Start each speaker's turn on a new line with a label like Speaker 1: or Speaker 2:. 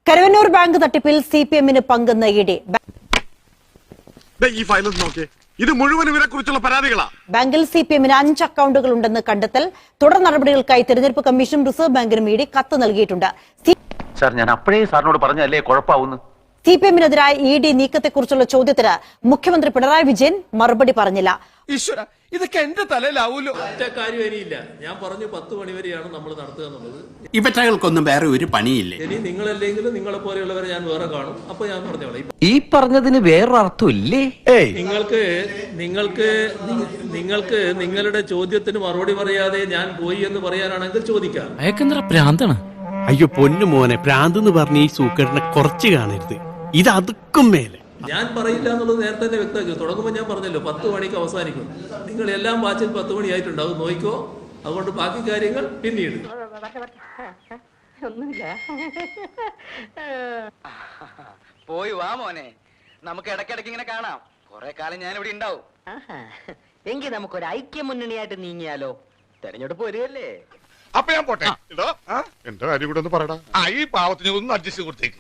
Speaker 1: Karuvannur bank തട്ടിപ്പിൽ സിപിഎമ്മിന് പങ്കെന്ന ED.
Speaker 2: ഈ file നോക്കിയേ, ഇത് മുഴുവൻ ഇവരെക്കുറിച്ചുള്ള പരാതികളാ.
Speaker 1: ബാങ്കിൽ സിപിഎമ്മിന് 5 അക്കൌണ്ടുകൾ ഉണ്ടെന്ന് കണ്ടെത്തൽ. തുടർ നടപടികൾക്കായി തെരഞ്ഞെടുപ്പ് കമ്മീഷനും റിസർവ് ബാങ്കിനും ഇഡി കത്ത് നൽകിയിട്ടുണ്ട്.
Speaker 3: സാർ, ഞാൻ അപ്പോഴേ സാറിനോട് പറഞ്ഞല്ലേ കുഴപ്പമാവുന്നു.
Speaker 1: സിപിഎമ്മിനെതിരായ ഇഡി നീക്കത്തെക്കുറിച്ചുള്ള ചോദ്യത്തിന് മുഖ്യമന്ത്രി പിണറായി വിജയൻ മറുപടി പറഞ്ഞില്ല.
Speaker 4: ഈശ്വര, ഇതൊക്കെ എന്റെ തലയിലാവൂലോ.
Speaker 5: ഒറ്റ കാര്യം ഇനിയില്ല. ഞാൻ പറഞ്ഞു 10 മണി വരെയാണ് നമ്മൾ നടത്തുക എന്നുള്ളത്.
Speaker 4: ഇവറ്റകൾക്കൊന്നും വേറെ ഒരു പണിയില്ലേ.
Speaker 5: ഇനി നിങ്ങളല്ലെങ്കിലും നിങ്ങളെ പോലെയുള്ളവരെ ഞാൻ വേറെ കാണും. അപ്പൊ ഞാൻ പറഞ്ഞോളാം.
Speaker 3: ഈ പറഞ്ഞതിന് വേറൊരർത്ഥം ഇല്ലേ?
Speaker 5: നിങ്ങൾക്ക് നിങ്ങളുടെ ചോദ്യത്തിന് മറുപടി പറയാതെ ഞാൻ പോയി എന്ന് പറയാനാണെങ്കിൽ ചോദിക്കാം.
Speaker 6: അയക്കെന്തറ പ്രാന്താണ്.
Speaker 7: അയ്യോ പൊന്നു മോനെ, പ്രാന്തെന്ന് പറഞ്ഞ ഈ സൂക്കറിനെ കുറച്ച് കാണരുത്. ഇത് അതുക്കും മേലെ.
Speaker 5: ഞാൻ പറയില്ല എന്നുള്ളത് നേരത്തെ തന്നെ വ്യക്തമാക്കി. തുടങ്ങുമ്പോൾ ഞാൻ പറഞ്ഞല്ലോ 10 മണിക്ക് അവസാനിക്കും. നിങ്ങൾ എല്ലാം വാച്ചിൽ 10 മണി ആയിട്ടുണ്ടാവും, നോക്കിക്കോ. അതുകൊണ്ട് ബാക്കി കാര്യങ്ങൾ പിന്നീട്.
Speaker 8: പോയി വാ മോനെ, നമുക്ക് ഇടയ്ക്കിടയ്ക്ക് ഇങ്ങനെ കാണാം. കുറെ കാലം ഞാൻ ഇവിടെ ഉണ്ടാവും. എങ്കിൽ നമുക്കൊരു ഐക്യ മുന്നണിയായിട്ട് നീങ്ങിയാലോ? തെരഞ്ഞെടുപ്പ് വരികയല്ലേ.
Speaker 2: അപ്പൊ ഞാൻ പോട്ടെ. എന്റെ കാര്യം കൂടെ ഒന്ന് പറയടാ. ഈ പാവത്തിന് ഒന്ന് അഡ്ജസ്റ്റ് കൊടുത്തേക്ക്.